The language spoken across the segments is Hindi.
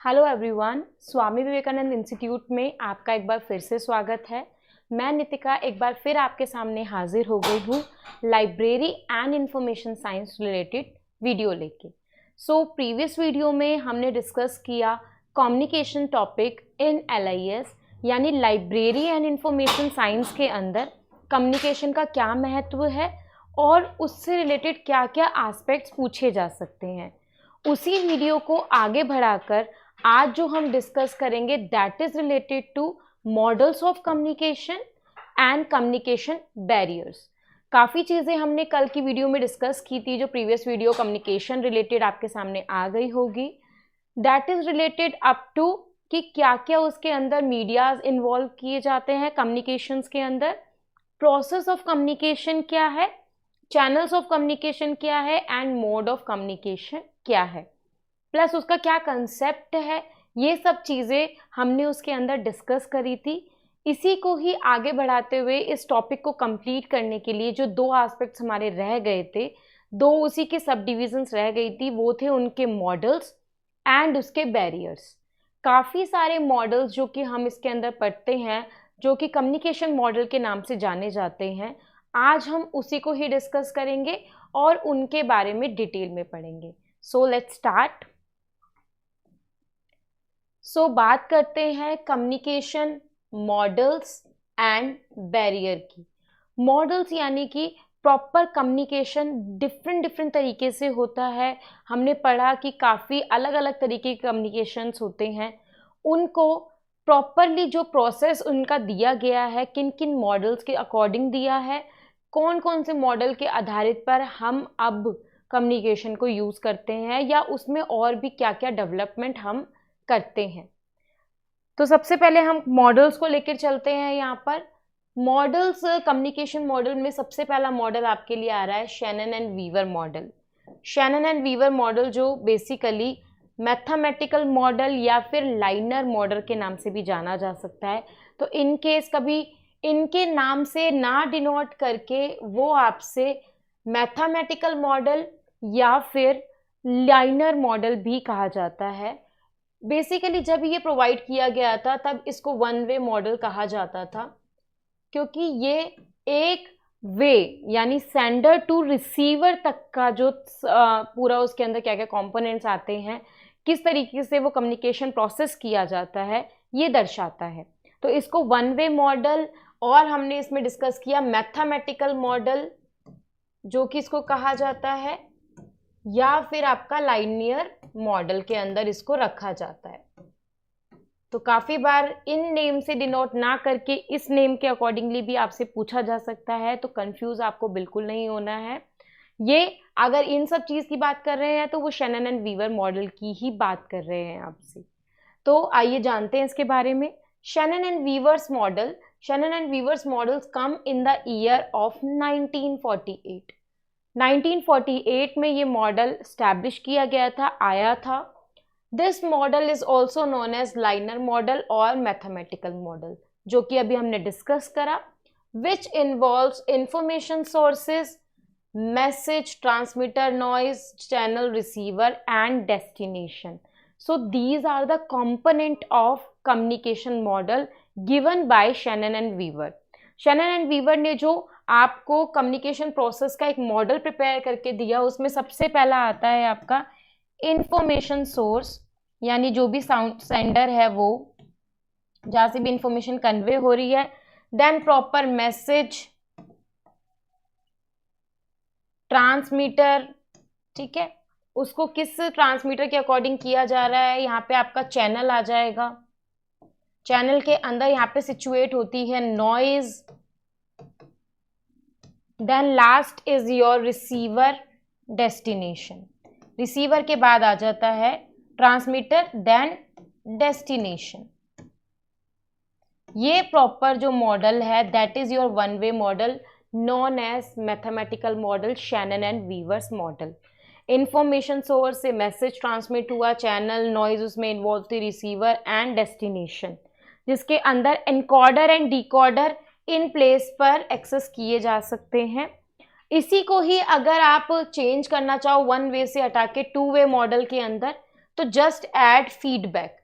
Hello everyone, Swami Vivekananda institute में आपका एक बार फिर से स्वागत है। मैं नितिका एक बार फिर आपके सामने हाजिर हो गई हूँ library and information science related video लेके। प्रीवियस वीडियो में हमने डिस्कस किया कम्युनिकेशन टॉपिक इन LIS यानी लाइब्रेरी एंड इंफॉर्मेशन साइंस के अंदर कम्युनिकेशन का क्या महत्व है और उससे रिलेटेड क्या क्या एस्पेक्ट्स पूछे जा सकते हैं। उसी वीडियो को आगे बढ़ाकर आज जो हम डिस्कस करेंगे that is related to models of communication and communication barriers. काफ़ी चीज़ें हमने कल की वीडियो में डिस्कस की थी, जो प्रीवियस वीडियो कम्युनिकेशन रिलेटेड आपके सामने आ गई होगी। That is related up to कि क्या क्या उसके अंदर मीडियाज इन्वॉल्व किए जाते हैं कम्युनिकेशंस के अंदर, प्रोसेस ऑफ कम्युनिकेशन क्या है, चैनल्स ऑफ कम्युनिकेशन क्या है एंड मोड ऑफ कम्युनिकेशन क्या है, प्लस उसका क्या कंसेप्ट है। ये सब चीज़ें हमने उसके अंदर डिस्कस करी थी। इसी को ही आगे बढ़ाते हुए इस टॉपिक को कंप्लीट करने के लिए जो दो एस्पेक्ट्स हमारे रह गए थे, दो उसी के सब डिविजन्स रह गई थी, वो थे उनके मॉडल्स एंड उसके बैरियर्स। काफ़ी सारे मॉडल्स जो कि हम इसके अंदर पढ़ते हैं, जो कि कम्युनिकेशन मॉडल के नाम से जाने जाते हैं, आज हम उसी को ही डिस्कस करेंगे और उनके बारे में डिटेल में पढ़ेंगे। Let's start. बात करते हैं कम्युनिकेशन मॉडल्स एंड बैरियर की। मॉडल्स यानी कि प्रॉपर कम्युनिकेशन डिफरेंट तरीके से होता है। हमने पढ़ा कि काफ़ी अलग अलग तरीके के कम्युनिकेशंस होते हैं। उनको प्रॉपरली जो प्रोसेस उनका दिया गया है, किन किन मॉडल्स के अकॉर्डिंग दिया है, कौन कौन से मॉडल के आधारित पर हम अब कम्युनिकेशन को यूज़ करते हैं या उसमें और भी क्या क्या डेवलपमेंट हम करते हैं। तो सबसे पहले हम मॉडल्स को लेकर चलते हैं। यहाँ पर मॉडल्स, कम्युनिकेशन मॉडल में सबसे पहला मॉडल आपके लिए आ रहा है Shannon and Weaver model. Shannon and Weaver model जो बेसिकली मैथमेटिकल मॉडल या फिर लाइनर मॉडल के नाम से भी जाना जा सकता है। तो इन केस कभी इनके नाम से ना डिनोट करके वो आपसे मैथमेटिकल मॉडल या फिर लाइनर मॉडल भी कहा जाता है। बेसिकली जब ये प्रोवाइड किया गया था तब इसको वन वे मॉडल कहा जाता था, क्योंकि ये एक वे यानी सेंडर टू रिसीवर तक का जो पूरा उसके अंदर क्या क्या कंपोनेंट्स आते हैं, किस तरीके से वो कम्युनिकेशन प्रोसेस किया जाता है, ये दर्शाता है। तो इसको वन वे मॉडल, और हमने इसमें डिस्कस किया मैथमेटिकल मॉडल जो कि इसको कहा जाता है, या फिर आपका लाइनियर मॉडल के अंदर इसको रखा जाता है। तो काफ़ी बार इन नेम से डिनोट ना करके इस नेम के अकॉर्डिंगली भी आपसे पूछा जा सकता है, तो कंफ्यूज आपको बिल्कुल नहीं होना है। ये अगर इन सब चीज़ की बात कर रहे हैं तो वो शैनन एंड वीवर मॉडल की ही बात कर रहे हैं आपसे। तो आइए जानते हैं इसके बारे में। Shannon and Weaver's model, Shannon and Weaver's models came in the year of 1948। 1948 में ये मॉडल स्टैब्लिश किया गया था, आया था। This model is also known as linear model और मैथमेटिकल मॉडल, जो कि अभी हमने डिस्कस करा, which involves information sources, message transmitter, noise, channel, receiver and destination. So these are the component of communication model given by Shannon and Weaver. Shannon and Weaver ने जो आपको कम्युनिकेशन प्रोसेस का एक मॉडल प्रिपेयर करके दिया, उसमें सबसे पहला आता है आपका इंफॉर्मेशन सोर्स, यानी जो भी साउंड सेंडर है वो जहाँ से भी इंफॉर्मेशन कन्वे हो रही है, देन प्रॉपर मैसेज ट्रांसमीटर, ठीक है, उसको किस ट्रांसमीटर के अकॉर्डिंग किया जा रहा है। यहाँ पे आपका चैनल आ जाएगा, चैनल के अंदर यहाँ पे सिचुएट होती है noise, then last is your receiver destination. Receiver के बाद आ जाता है ट्रांसमीटर, देन डेस्टिनेशन। ये प्रॉपर जो मॉडल है that is your one way model known as mathematical model, Shannon and Weaver's model. Information source से मैसेज ट्रांसमिट हुआ, चैनल, नॉइज उसमें इन्वॉल्व थी, रिसीवर एंड डेस्टिनेशन, जिसके अंदर encoder and decoder in place पर एक्सेस किए जा सकते हैं। इसी को ही अगर आप चेंज करना चाहो वन वे से हटा के टू वे मॉडल के अंदर, तो just add feedback,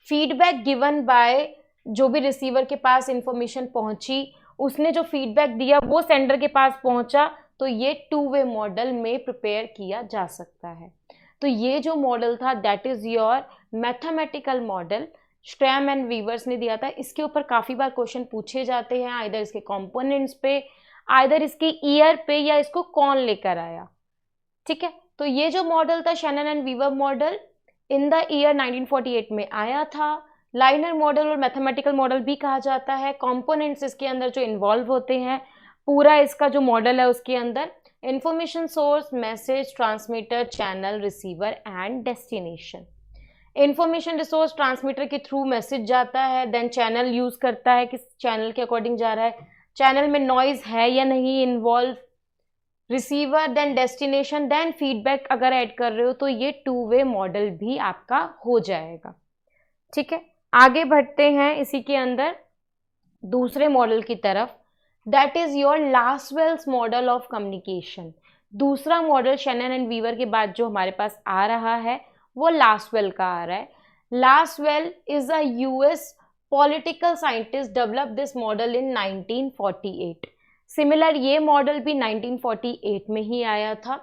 feedback given by जो भी रिसीवर के पास इंफॉर्मेशन पहुंची, उसने जो फीडबैक दिया वो सेंडर के पास पहुंचा, तो ये टू वे मॉडल में प्रिपेयर किया जा सकता है। तो ये जो मॉडल था that is your mathematical model, स्ट्रैम एंड वीवर्स ने दिया था। इसके ऊपर काफ़ी बार क्वेश्चन पूछे जाते हैं, आइदर इसके कंपोनेंट्स पे, आइदर इसके ईयर पे, या इसको कौन लेकर आया। ठीक है, तो ये जो मॉडल था Shannon and Weaver model in the year 1948 में आया था। लाइनर मॉडल और मैथमेटिकल मॉडल भी कहा जाता है। कंपोनेंट्स इसके अंदर जो इन्वॉल्व होते हैं, पूरा इसका जो मॉडल है उसके अंदर information source, message transmitter, channel, receiver and destination. Information resource transmitter के थ्रू मैसेज जाता है, देन चैनल यूज करता है, किस चैनल के अकॉर्डिंग जा रहा है, चैनल में नॉइज है या नहीं involve, receiver, then destination, then feedback अगर ऐड कर रहे हो तो ये टू वे मॉडल भी आपका हो जाएगा। ठीक है, आगे बढ़ते हैं इसी के अंदर दूसरे मॉडल की तरफ, that is your Lasswell's model of communication. दूसरा मॉडल शैनन एंड वीवर के बाद जो हमारे पास आ रहा है वो लास्वेल का आ रहा है। Lasswell is a US political scientist, develop this model in 1948। Similar ये मॉडल भी 1948 में ही आया था।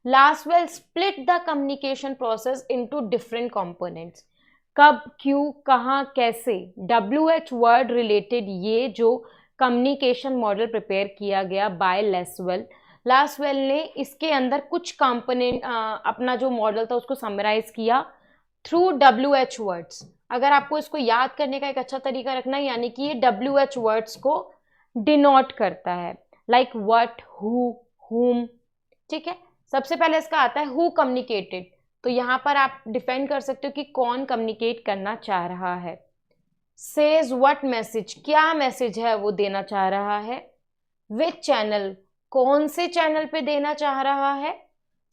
Lasswell split the communication process into different components. कब, क्यों, कहाँ, कैसे, WH वर्ड रिलेटेड ये जो कम्युनिकेशन मॉडल प्रिपेयर किया गया बाय लास्वेल, लास्वेल ने इसके अंदर कुछ कंपोनेंट अपना जो मॉडल था उसको समराइज किया थ्रू WH वर्ड्स। अगर आपको इसको याद करने का एक अच्छा तरीका रखना है, यानी कि ये WH वर्ड्स को डिनोट करता है, लाइक व्हाट, हु, हुम। ठीक है, सबसे पहले इसका आता है हु कम्युनिकेटेड, तो यहां पर आप डिफाइन कर सकते हो कि कौन कम्युनिकेट करना चाह रहा है। सेज व्हाट मैसेज, क्या मैसेज है वो देना चाह रहा है। विच चैनल, कौन से चैनल पे देना चाह रहा है।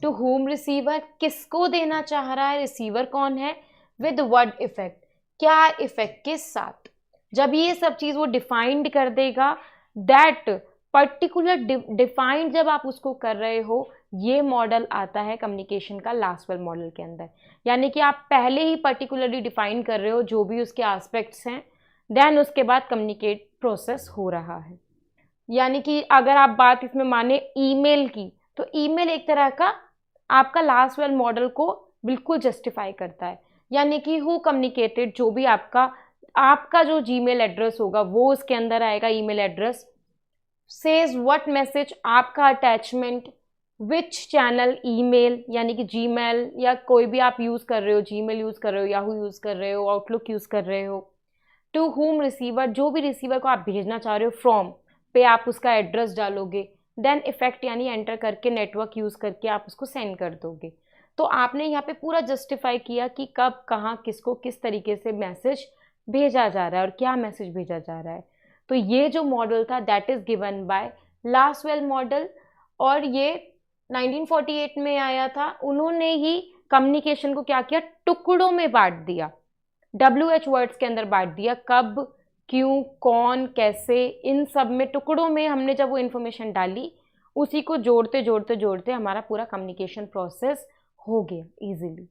टू हुम रिसीवर, किसको देना चाह रहा है, रिसीवर कौन है। विद व्हाट इफेक्ट, क्या इफेक्ट के साथ। जब ये सब चीज वो डिफाइंड कर देगा, दैट पर्टिकुलर डिफाइंड जब आप उसको कर रहे हो, ये मॉडल आता है कम्युनिकेशन का लास्वेल मॉडल के अंदर। यानी कि आप पहले ही पर्टिकुलरली डिफाइन कर रहे हो जो भी उसके एस्पेक्ट्स हैं, देन उसके बाद कम्युनिकेट प्रोसेस हो रहा है। यानी कि अगर आप बात इसमें माने ईमेल की, तो ईमेल एक तरह का आपका लास्वेल मॉडल को बिल्कुल जस्टिफाई करता है। यानी कि हु कम्युनिकेटेड, जो भी आपका जो जीमेल एड्रेस होगा वो उसके अंदर आएगा, email address. Says what message, आपका अटैचमेंट। विच चैनल, ईमेल यानी कि जीमेल या कोई भी आप यूज कर रहे हो, जीमेल यूज कर रहे हो, याहू यूज कर रहे हो, आउटलुक यूज कर रहे हो। टू हुम रिसीवर, जो भी रिसीवर को आप भेजना चाह रहे हो, फ्रॉम पे आप उसका एड्रेस डालोगे, देन इफेक्ट यानी एंटर करके नेटवर्क यूज करके आप उसको सेंड कर दोगे। तो आपने यहाँ पे पूरा जस्टिफाई किया कि कब, कहाँ, किसको, किस तरीके से मैसेज भेजा जा रहा है और क्या मैसेज भेजा जा रहा है। तो ये जो मॉडल था that is given by Lasswell model, और ये 1948 में आया था। उन्होंने ही कम्युनिकेशन को क्या किया, टुकड़ों में बांट दिया, WH वर्ड्स के अंदर बांट दिया। कब, क्यों, कौन, कैसे, इन सब में टुकड़ों में हमने जब वो इन्फॉर्मेशन डाली, उसी को जोड़ते जोड़ते जोड़ते हमारा पूरा कम्युनिकेशन प्रोसेस हो गया इजीली।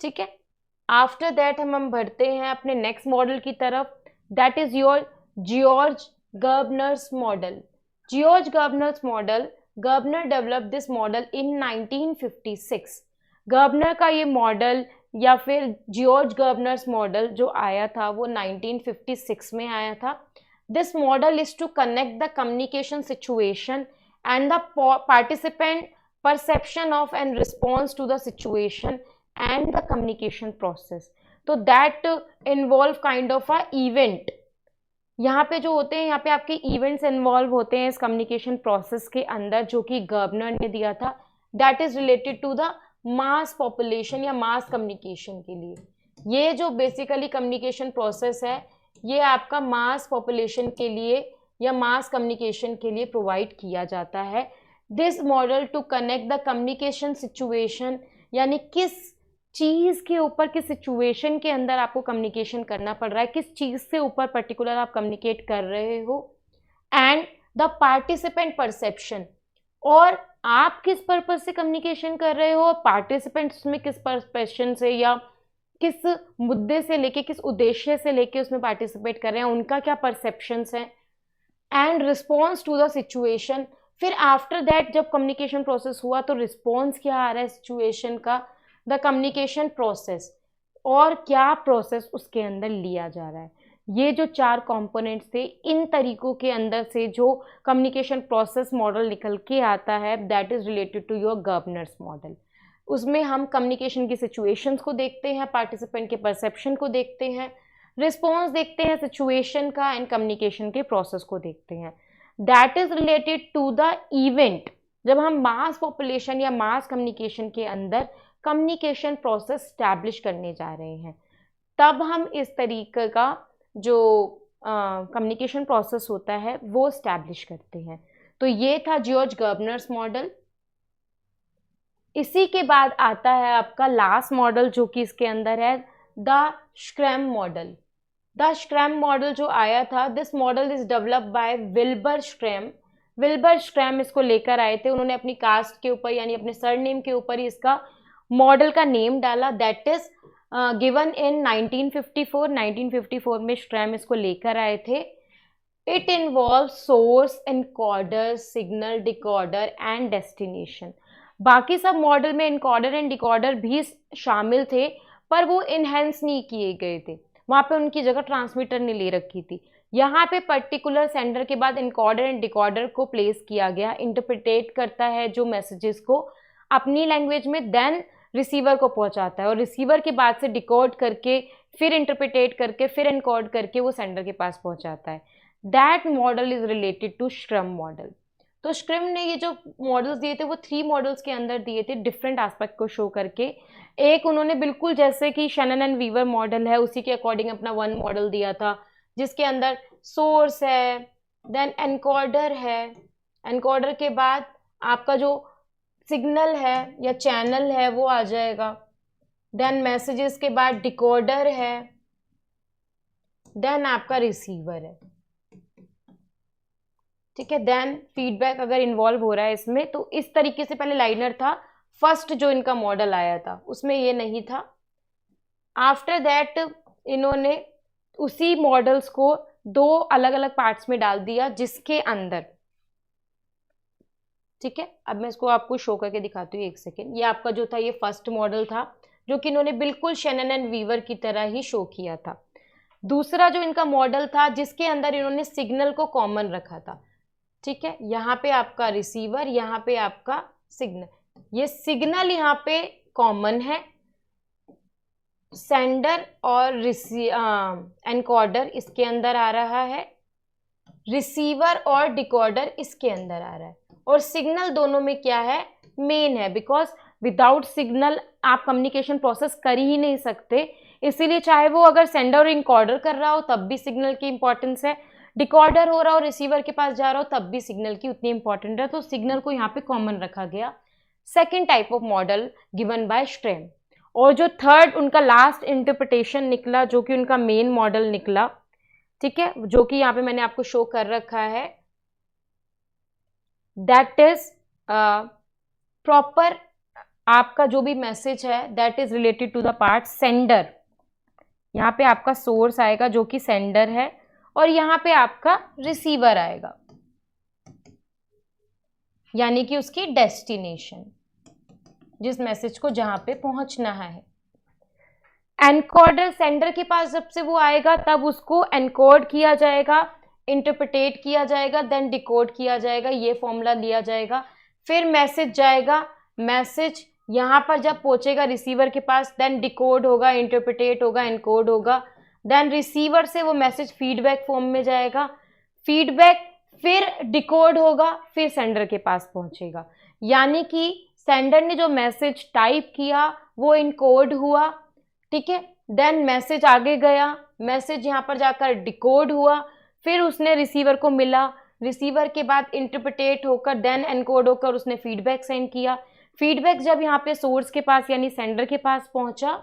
ठीक है, आफ्टर दैट हम बढ़ते हैं अपने नेक्स्ट मॉडल की तरफ, that is your George Gerbner's model. George Gerbner's model, Gerbner develop this model in 1956। Gerbner का ये मॉडल या फिर जॉर्ज गर्बनर्स मॉडल जो आया था वो 1956 में आया था। This model is to connect the communication situation and the participant perception of and response to the situation and the communication process, तो that involve kind of a event। यहाँ पे जो होते हैं, यहाँ पे आपके इवेंट्स इन्वॉल्व होते हैं इस कम्युनिकेशन प्रोसेस के अंदर, जो कि गर्बनर ने दिया था। That is related to the mass population या मास कम्युनिकेशन के लिए। ये जो बेसिकली कम्युनिकेशन प्रोसेस है ये आपका मास पॉपुलेशन के लिए या मास कम्युनिकेशन के लिए प्रोवाइड किया जाता है। This model to connect the communication situation, यानी किस चीज़ के ऊपर, किस सिचुएशन के अंदर आपको कम्युनिकेशन करना पड़ रहा है, किस चीज़ से ऊपर पर्टिकुलर आप कम्युनिकेट कर रहे हो, एंड द पार्टिसिपेंट परसेप्शन, और आप किस पर्पज से कम्युनिकेशन कर रहे हो, पार्टिसिपेंट्स में किस परसेप्शन से या किस मुद्दे से लेके, किस उद्देश्य से लेके उसमें पार्टिसिपेट कर रहे हैं, उनका क्या परसेप्शंस हैं, and response to the situation. फिर आफ्टर दैट जब कम्युनिकेशन प्रोसेस हुआ तो रिस्पॉन्स क्या आ रहा है सिचुएशन का, द कम्युनिकेशन प्रोसेस, और क्या प्रोसेस उसके अंदर लिया जा रहा है। ये जो 4 कंपोनेंट्स थे, इन तरीकों के अंदर से जो कम्युनिकेशन प्रोसेस मॉडल निकल के आता है, that is related to your governance model. उसमें हम कम्युनिकेशन की सिचुएशंस को देखते हैं, पार्टिसिपेंट के परसेप्शन को देखते हैं, रिस्पॉन्स देखते हैं सिचुएशन का, एंड कम्युनिकेशन के प्रोसेस को देखते हैं। That is related to the event. जब हम मास पॉपुलेशन या मास कम्युनिकेशन के अंदर कम्युनिकेशन प्रोसेस स्टैब्लिश करने जा रहे हैं, तब हम इस तरीके का जो कम्युनिकेशन प्रोसेस होता है वो स्टैब्लिश करते हैं। तो ये था जॉर्ज गवर्नर्स मॉडल। इसी के बाद आता है आपका लास्ट मॉडल जो कि इसके अंदर है, the scrum model. The scrum model जो आया था, this model is developed by Wilbur scrum. Wilbur scrum इसको लेकर आए थे, उन्होंने अपनी कास्ट के ऊपर यानी अपने सरनेम के ऊपर ही इसका मॉडल का नेम डाला, दैट इज गिवन इन 1954। 1954 में स्क्रैम इसको लेकर आए थे। It involve source, encoder, signal, decoder and destination. बाकी सब मॉडल में एनकोडर एंड डिकोडर भी शामिल थे, पर वो इनहेंस नहीं किए गए थे, वहाँ पे उनकी जगह ट्रांसमीटर ने ले रखी थी। यहाँ पे पर्टिकुलर सेंडर के बाद एनकोडर एंड डिकोडर को प्लेस किया गया, इंटरप्रिटेट करता है जो मैसेजेस को अपनी लैंग्वेज में, देन रिसीवर को पहुंचाता है, और रिसीवर के बाद से डिकोड करके, फिर इंटरप्रिटेट करके, फिर एनकोड करके वो सेंडर के पास पहुंचाता है। That model is related to Schramm model. तो स्क्रम ने ये जो मॉडल्स दिए थे वो 3 मॉडल्स के अंदर दिए थे, डिफरेंट एस्पेक्ट को शो करके। एक उन्होंने बिल्कुल जैसे कि शैनन एंड वीवर मॉडल है उसी के अकॉर्डिंग अपना 1 मॉडल दिया था, जिसके अंदर सोर्स है, देन एनकोडर है, एनकोडर के बाद आपका जो सिग्नल है या चैनल है वो आ जाएगा, देन मैसेजेस के बाद डिकोडर है, देन आपका रिसीवर है, ठीक है, देन फीडबैक अगर इन्वॉल्व हो रहा है इसमें। तो इस तरीके से पहले लाइनर था, फर्स्ट जो इनका मॉडल आया था उसमें ये नहीं था। आफ्टर दैट इन्होंने उसी मॉडल्स को 2 अलग अलग पार्ट्स में डाल दिया, जिसके अंदर, ठीक है, अब मैं इसको आपको शो करके दिखाती हूँ, 1 सेकेंड। ये आपका जो था ये फर्स्ट मॉडल था, जो कि इन्होंने बिल्कुल शैनन एंड वीवर की तरह ही शो किया था। दूसरा जो इनका मॉडल था, जिसके अंदर इन्होंने सिग्नल को कॉमन रखा था, ठीक है, यहाँ पे आपका रिसीवर, यहाँ पे आपका सिग्नल, ये सिग्नल यहाँ पे कॉमन है, सेंडर और एनकोडर इसके अंदर आ रहा है, रिसीवर और डिकोडर इसके अंदर आ रहा है, और सिग्नल दोनों में क्या है, मेन है, बिकॉज विदाउट सिग्नल आप कम्युनिकेशन प्रोसेस कर ही नहीं सकते। इसीलिए चाहे वो अगर सेंडर और इनकोडर कर रहा हो तब भी सिग्नल की इंपॉर्टेंस है, डिकोडर हो रहा हो रिसीवर के पास जा रहा हो तब भी सिग्नल की उतनी इंपॉर्टेंट है, तो सिग्नल को यहाँ पे कॉमन रखा गया। Second type of model given by scrum. और जो थर्ड उनका लास्ट इंटरप्रिटेशन निकला, जो कि उनका मेन मॉडल निकला, ठीक है, जो कि यहाँ पे मैंने आपको शो कर रखा है, दैट इज प्रॉपर आपका जो भी मैसेज है that is related to the part sender. यहाँ पे आपका सोर्स आएगा जो कि सेंडर है, और यहाँ पे आपका रिसीवर आएगा यानी कि उसकी डेस्टिनेशन, जिस मैसेज को जहां पे पहुंचना है। एनकोडर सेंडर के पास जब से वो आएगा तब उसको एनकोड किया जाएगा, इंटरप्रिटेट किया जाएगा, देन डिकोड किया जाएगा, ये फॉर्मूला लिया जाएगा, फिर मैसेज जाएगा, मैसेज यहाँ पर जब पहुंचेगा रिसीवर के पास, देन डिकोड होगा, इंटरप्रिटेट होगा, एनकोड होगा, देन रिसीवर से वो मैसेज फीडबैक फॉर्म में जाएगा, फीडबैक फिर डिकोड होगा, फिर सेंडर के पास पहुंचेगा। यानी कि सेंडर ने जो मैसेज टाइप किया वो इनकोड हुआ, ठीक है, देन मैसेज आगे गया, मैसेज यहाँ पर जाकर डिकोड हुआ, फिर उसने रिसीवर को मिला, रिसीवर के बाद इंटरप्रिटेट होकर देन एनकोड होकर उसने फीडबैक सेंड किया, फीडबैक जब यहाँ पे सोर्स के पास यानी सेंडर के पास पहुंचा,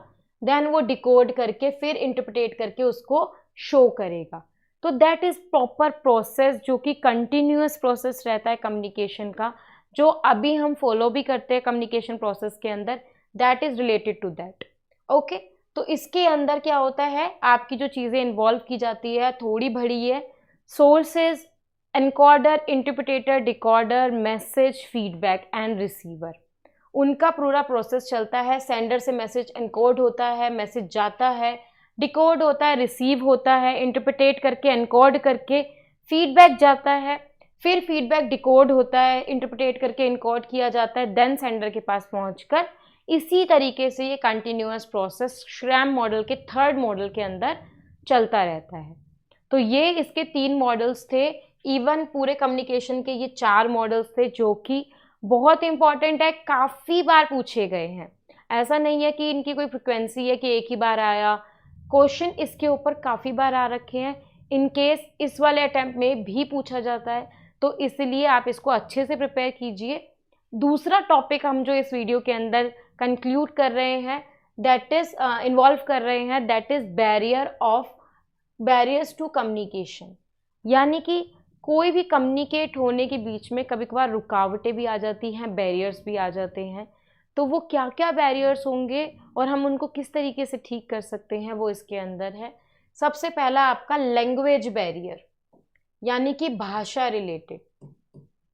देन वो डिकोड करके फिर इंटरप्रिटेट करके उसको शो करेगा। तो दैट इज प्रॉपर प्रोसेस जो कि कंटिन्यूअस प्रोसेस रहता है कम्युनिकेशन का, जो अभी हम फॉलो भी करते हैं कम्युनिकेशन प्रोसेस के अंदर, that is related to that. Okay, तो इसके अंदर क्या होता है, आपकी जो चीज़ें इन्वॉल्व की जाती है थोड़ी बड़ी है। Sources, encoder, interpreter, decoder, message, feedback and receiver, उनका पूरा प्रोसेस चलता है। सेंडर से मैसेज एनकोड होता है, मैसेज जाता है, डिकोड होता है, रिसीव होता है, इंटरप्रेट करके एनकोड करके फीडबैक जाता है, फिर फीडबैक डिकोड होता है, इंटरप्रेट करके इनकोड किया जाता है, देन सेंडर के पास पहुंचकर इसी तरीके से ये कंटिन्यूअस प्रोसेस श्रैम मॉडल के थर्ड मॉडल के अंदर चलता रहता है। तो ये इसके 3 मॉडल्स थे। इवन पूरे कम्युनिकेशन के ये 4 मॉडल्स थे जो कि बहुत इंपॉर्टेंट है, काफ़ी बार पूछे गए हैं। ऐसा नहीं है कि इनकी कोई फ्रिक्वेंसी है कि एक ही बार आया, क्वेश्चन इसके ऊपर काफ़ी बार आ रखे हैं। इन केस इस वाले अटेम्प्ट में भी पूछा जाता है, तो इसलिए आप इसको अच्छे से प्रिपेयर कीजिए। दूसरा टॉपिक हम जो इस वीडियो के अंदर कंक्लूड कर रहे हैं, दैट इज इन्वॉल्व कर रहे हैं, that is barriers to communication. यानी कि कोई भी कम्युनिकेट होने के बीच में कभी कभार रुकावटें भी आ जाती हैं, बैरियर्स भी आ जाते हैं। तो वो क्या क्या बैरियर्स होंगे और हम उनको किस तरीके से ठीक कर सकते हैं, वो इसके अंदर है। सबसे पहला आपका लैंग्वेज बैरियर, यानी कि भाषा रिलेटेड।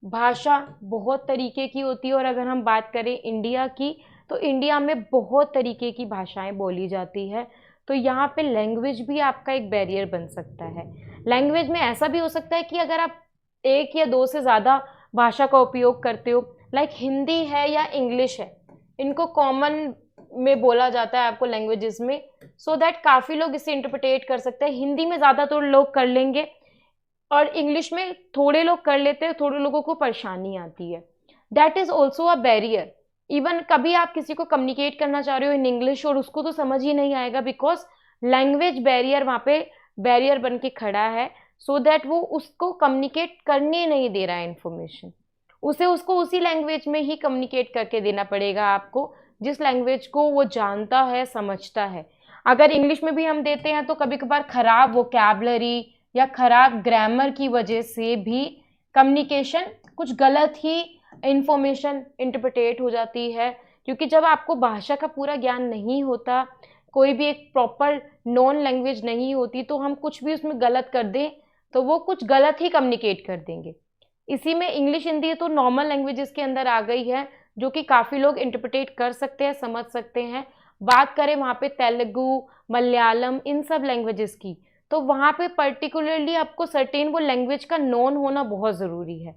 भाषा बहुत तरीके की होती है, और अगर हम बात करें इंडिया की, तो इंडिया में बहुत तरीके की भाषाएं बोली जाती है। तो यहाँ पे लैंग्वेज भी आपका एक बैरियर बन सकता है। लैंग्वेज में ऐसा भी हो सकता है कि अगर आप 1 या 2 से ज़्यादा भाषा का उपयोग करते हो, लाइक हिंदी है या इंग्लिश है, इनको कॉमन में बोला जाता है आपको लैंग्वेजेस में, सो दैट काफ़ी लोग इसे इंटरप्रिटेट कर सकते हैं। हिंदी में ज़्यादातर लोग कर लेंगे और इंग्लिश में थोड़े लोग कर लेते हैं, थोड़े लोगों को परेशानी आती है। That is also a barrier. Even कभी आप किसी को कम्युनिकेट करना चाह रहे हो इन इंग्लिश और उसको तो समझ ही नहीं आएगा, बिकॉज लैंग्वेज बैरियर वहाँ पे बैरियर बन के खड़ा है, सो दैट वो उसको कम्युनिकेट करने नहीं दे रहा है इन्फॉर्मेशन। उसको उसी लैंग्वेज में ही कम्युनिकेट करके देना पड़ेगा आपको, जिस लैंग्वेज को वो जानता है, समझता है। अगर इंग्लिश में भी हम देते हैं तो कभी कभार खराब वोकैबलरी या खराब ग्रामर की वजह से भी कम्युनिकेशन कुछ गलत ही इंफॉर्मेशन इंटरप्रेटेट हो जाती है। क्योंकि जब आपको भाषा का पूरा ज्ञान नहीं होता, कोई भी एक प्रॉपर नॉन लैंग्वेज नहीं होती, तो हम कुछ भी उसमें गलत कर दें तो वो कुछ गलत ही कम्युनिकेट कर देंगे। इसी में इंग्लिश हिंदी तो नॉर्मल लैंग्वेजेस के अंदर आ गई है, जो कि काफ़ी लोग इंटरप्रिटेट कर सकते हैं, समझ सकते हैं। बात करें वहाँ पे तेलुगु, मलयालम, इन सब लैंग्वेजेस की, तो वहाँ पे पर्टिकुलरली आपको सर्टेन वो लैंग्वेज का नॉन होना बहुत ज़रूरी है,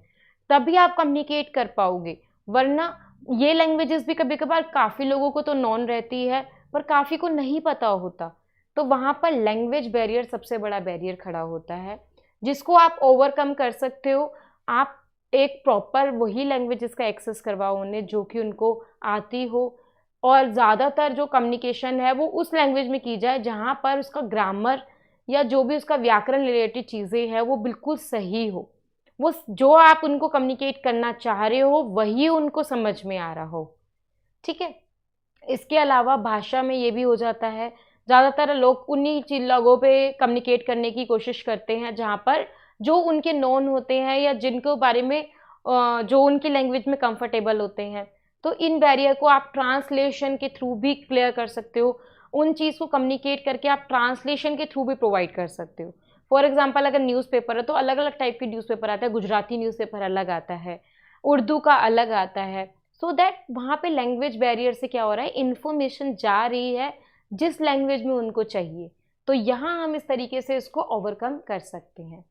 तभी आप कम्युनिकेट कर पाओगे। वरना ये लैंग्वेजेस भी कभी कभार काफ़ी लोगों को तो नॉन रहती है, पर काफ़ी को नहीं पता होता। तो वहाँ पर लैंग्वेज बैरियर सबसे बड़ा बैरियर खड़ा होता है, जिसको आप ओवरकम कर सकते हो। आप एक प्रॉपर वही लैंग्वेजेस का एक्सेस करवाओ उन्हें जो कि उनको आती हो, और ज़्यादातर जो कम्युनिकेशन है वो उस लैंग्वेज में की जाए जहाँ पर उसका ग्रामर या जो भी उसका व्याकरण रिलेटेड चीज़ें हैं वो बिल्कुल सही हो, वो जो आप उनको कम्युनिकेट करना चाह रहे हो वही उनको समझ में आ रहा हो। ठीक है। इसके अलावा भाषा में ये भी हो जाता है, ज़्यादातर लोग उन्हीं लोगों पे कम्युनिकेट करने की कोशिश करते हैं जहाँ पर जो उनके नॉन होते हैं या जिनको बारे में जो उनकी लैंग्वेज में कंफर्टेबल होते हैं। तो इन बैरियर को आप ट्रांसलेशन के थ्रू भी क्लियर कर सकते हो। उन चीज़ को कम्युनिकेट करके आप ट्रांसलेशन के थ्रू भी प्रोवाइड कर सकते हो। फॉर एग्जाम्पल, अगर न्यूज़पेपर है तो अलग अलग टाइप के न्यूज़पेपर आता है, गुजराती न्यूज़पेपर अलग आता है, उर्दू का अलग आता है। सो दैट वहाँ पे लैंग्वेज बैरियर से क्या हो रहा है, इन्फॉर्मेशन जा रही है जिस लैंग्वेज में उनको चाहिए। तो यहाँ हम इस तरीके से इसको ओवरकम कर सकते हैं।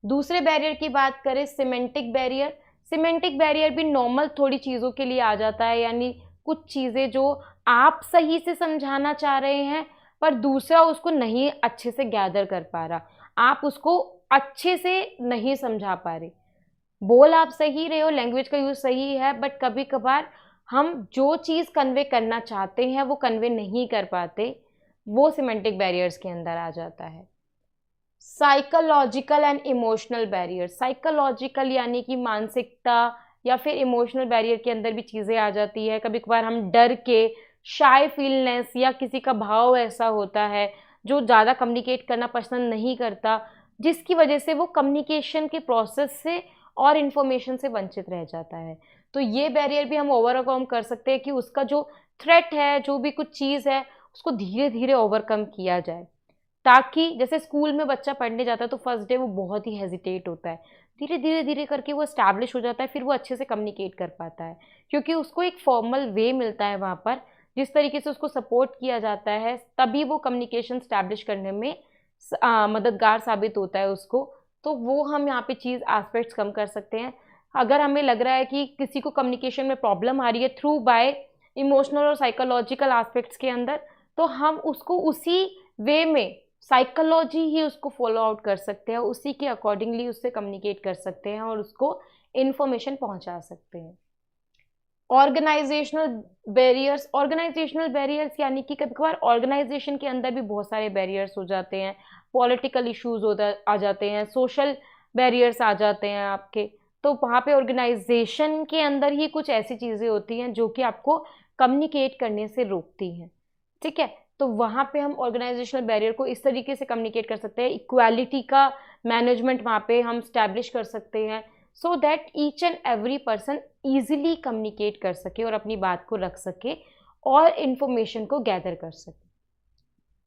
दूसरे बैरियर की बात करें, सिमेंटिक बैरियर। सिमेंटिक बैरियर भी नॉर्मल थोड़ी चीज़ों के लिए आ जाता है, यानी कुछ चीज़ें जो आप सही से समझाना चाह रहे हैं पर दूसरा उसको नहीं अच्छे से गैदर कर पा रहा, आप उसको अच्छे से नहीं समझा पा रहे। बोल आप सही रहे हो, लैंग्वेज का यूज़ सही है, बट कभी कभार हम जो चीज़ कन्वे करना चाहते हैं वो कन्वे नहीं कर पाते, वो सिमेंटिक बैरियर्स के अंदर आ जाता है। Psychological and emotional barrier. Psychological यानी कि मानसिकता या फिर इमोशनल बैरियर के अंदर भी चीज़ें आ जाती है। कभी कभार हम डर के, शाय फीलनेस, या किसी का भाव ऐसा होता है जो ज़्यादा कम्युनिकेट करना पसंद नहीं करता, जिसकी वजह से वो कम्युनिकेशन के प्रोसेस से और इन्फॉर्मेशन से वंचित रह जाता है। तो ये बैरियर भी हम ओवरकम कर सकते हैं कि उसका जो थ्रेट है, जो भी कुछ चीज़ है, उसको धीरे धीरे ओवरकम किया जाए, ताकि जैसे स्कूल में बच्चा पढ़ने जाता है तो फर्स्ट डे वो बहुत ही हेजिटेट होता है, धीरे धीरे धीरे करके वो एस्टैब्लिश हो जाता है, फिर वो अच्छे से कम्युनिकेट कर पाता है, क्योंकि उसको एक फॉर्मल वे मिलता है वहाँ पर, जिस तरीके से उसको सपोर्ट किया जाता है, तभी वो कम्युनिकेशन एस्टैब्लिश करने में मददगार साबित होता है उसको। तो वो हम यहाँ पे चीज़ एस्पेक्ट्स कम कर सकते हैं। अगर हमें लग रहा है कि किसी को कम्युनिकेशन में प्रॉब्लम आ रही है थ्रू बाय इमोशनल और साइकोलॉजिकल एस्पेक्ट्स के अंदर, तो हम उसको उसी वे में साइकोलॉजी ही उसको फॉलो आउट कर सकते हैं, उसी के अकॉर्डिंगली उससे कम्युनिकेट कर सकते हैं और उसको इन्फॉर्मेशन पहुंचा सकते हैं। ऑर्गेनाइजेशनल बैरियर्स यानी कि कभी कभार ऑर्गेनाइजेशन के अंदर भी बहुत सारे बैरियर्स हो जाते हैं, पॉलिटिकल इश्यूज आ जाते हैं, सोशल बैरियर्स आ जाते हैं आपके। तो वहाँ पे ऑर्गेनाइजेशन के अंदर ही कुछ ऐसी चीज़ें होती हैं जो कि आपको कम्युनिकेट करने से रोकती हैं, ठीक है। तो वहाँ पे हम ऑर्गेनाइजेशनल बैरियर को इस तरीके से कम्युनिकेट कर सकते हैं, इक्वालिटी का मैनेजमेंट वहाँ पे हम स्टैब्लिश कर सकते हैं, so that each and every person easily communicate कर सके और अपनी बात को रख सके और इन्फॉर्मेशन को गैदर कर सके।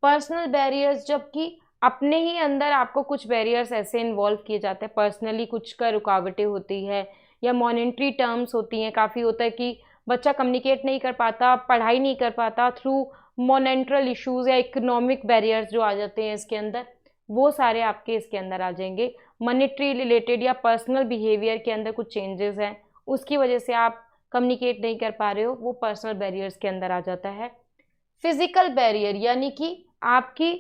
पर्सनल बैरियर्स, जबकि अपने ही अंदर आपको कुछ बैरियर्स ऐसे इन्वॉल्व किए जाते हैं, पर्सनली कुछ का रुकावटें होती है या मॉनेटरी टर्म्स होती हैं, काफ़ी होता है कि बच्चा कम्युनिकेट नहीं कर पाता, पढ़ाई नहीं कर पाता थ्रू मॉनेटरल इश्यूज या इकोनॉमिक बैरियर्स जो आ जाते हैं इसके अंदर, वो सारे आपके इसके अंदर आ जाएंगे। मॉनेटरी रिलेटेड या पर्सनल बिहेवियर के अंदर कुछ चेंजेस हैं, उसकी वजह से आप कम्युनिकेट नहीं कर पा रहे हो, वो पर्सनल बैरियर्स के अंदर आ जाता है। फिजिकल बैरियर यानी कि आपकी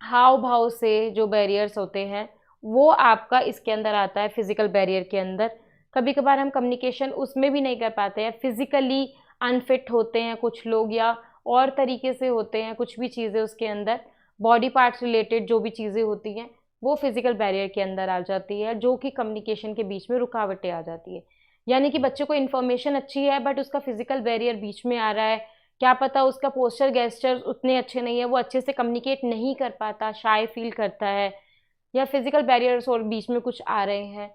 हाव भाव से जो बैरियर्स होते हैं वो आपका इसके अंदर आता है, फिजिकल बैरियर के अंदर। कभी कभार हम कम्युनिकेशन उसमें भी नहीं कर पाते हैं, फिजिकली अनफिट होते हैं कुछ लोग, या और तरीके से होते हैं कुछ भी चीज़ें उसके अंदर, बॉडी पार्ट्स रिलेटेड जो भी चीज़ें होती हैं वो फिजिकल बैरियर के अंदर आ जाती है, जो कि कम्युनिकेशन के बीच में रुकावटें आ जाती है। यानी कि बच्चे को इन्फॉर्मेशन अच्छी है बट उसका फिजिकल बैरियर बीच में आ रहा है, क्या पता उसका पोस्चर गेस्चर उतने अच्छे नहीं है, वो अच्छे से कम्युनिकेट नहीं कर पाता, शाय फील करता है, या फिजिकल बैरियर्स और बीच में कुछ आ रहे हैं।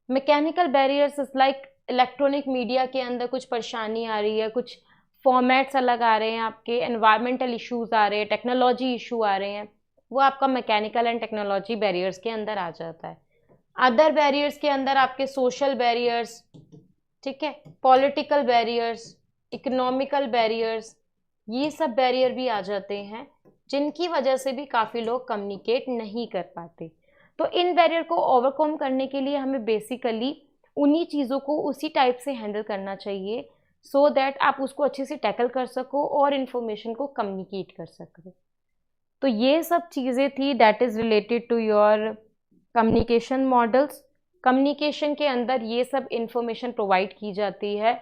Mechanical barriers is like electronic media के अंदर कुछ परेशानी आ रही है, कुछ फॉर्मेट्स अलग आ रहे हैं आपके, एनवायरमेंटल इश्यूज आ रहे हैं, टेक्नोलॉजी इशू आ रहे हैं, वो आपका मैकेनिकल एंड टेक्नोलॉजी बैरियर्स के अंदर आ जाता है। अदर बैरियर्स के अंदर आपके सोशल बैरियर्स, ठीक है, पॉलिटिकल बैरियर्स, इकोनॉमिकल बैरियर्स, ये सब बैरियर भी आ जाते हैं, जिनकी वजह से भी काफ़ी लोग कम्युनिकेट नहीं कर पाते। तो इन बैरियर को ओवरकम करने के लिए हमें बेसिकली उन्हीं चीज़ों को उसी टाइप से हैंडल करना चाहिए, सो दैट आप उसको अच्छे से टैकल कर सको और इन्फॉर्मेशन को कम्युनिकेट कर सको। तो ये सब चीज़ें थी that is related to your communication models. Communication के अंदर ये सब इंफॉर्मेशन प्रोवाइड की जाती है,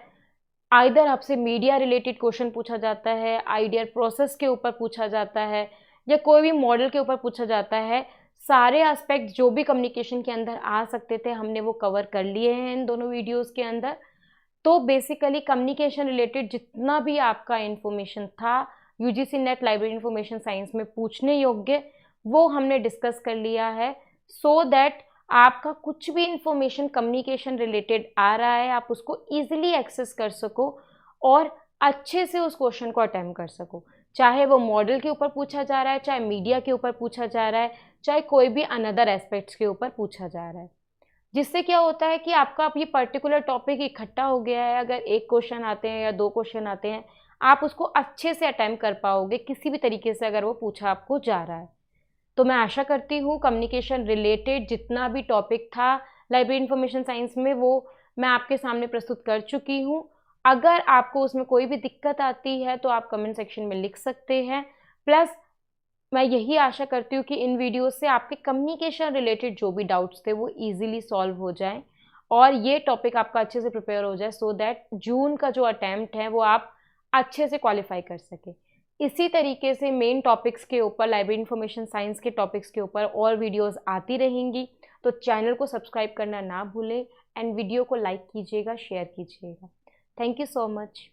आइदर आपसे मीडिया रिलेटेड क्वेश्चन पूछा जाता है, आइडिया प्रोसेस के ऊपर पूछा जाता है, या कोई भी मॉडल के ऊपर पूछा जाता है। सारे एस्पेक्ट जो भी कम्युनिकेशन के अंदर आ सकते थे हमने वो कवर कर लिए हैं इन दोनों वीडियोस के अंदर। तो बेसिकली कम्युनिकेशन रिलेटेड जितना भी आपका इन्फॉर्मेशन था UGC net library information science में पूछने योग्य, वो हमने डिस्कस कर लिया है, सो दैट आपका कुछ भी इंफॉर्मेशन कम्युनिकेशन रिलेटेड आ रहा है आप उसको इजीली एक्सेस कर सको और अच्छे से उस क्वेश्चन को अटेम्प्ट कर सको, चाहे वो मॉडल के ऊपर पूछा जा रहा है, चाहे मीडिया के ऊपर पूछा जा रहा है, चाहे कोई भी अनदर एस्पेक्ट्स के ऊपर पूछा जा रहा है। जिससे क्या होता है कि आपका अब ये पर्टिकुलर टॉपिक इकट्ठा हो गया है, अगर एक क्वेश्चन आते हैं या दो क्वेश्चन आते हैं आप उसको अच्छे से अटेम्प्ट कर पाओगे किसी भी तरीके से अगर वो पूछा आपको जा रहा है। तो मैं आशा करती हूँ कम्युनिकेशन रिलेटेड जितना भी टॉपिक था लाइब्रेरी इन्फॉर्मेशन साइंस में वो मैं आपके सामने प्रस्तुत कर चुकी हूँ। अगर आपको उसमें कोई भी दिक्कत आती है तो आप कमेंट सेक्शन में लिख सकते हैं। प्लस मैं यही आशा करती हूँ कि इन वीडियो से आपके कम्युनिकेशन रिलेटेड जो भी डाउट्स थे वो इजीली सॉल्व हो जाएं और ये टॉपिक आपका अच्छे से प्रिपेयर हो जाए, सो दैट जून का जो अटैम्प्ट है वो आप अच्छे से क्वालिफाई कर सके। इसी तरीके से मेन टॉपिक्स के ऊपर लाइब्रेरी इन्फॉर्मेशन साइंस के टॉपिक्स के ऊपर और वीडियोस आती रहेंगी, तो चैनल को सब्सक्राइब करना ना भूलें एंड वीडियो को लाइक कीजिएगा, शेयर कीजिएगा। Thank you so much.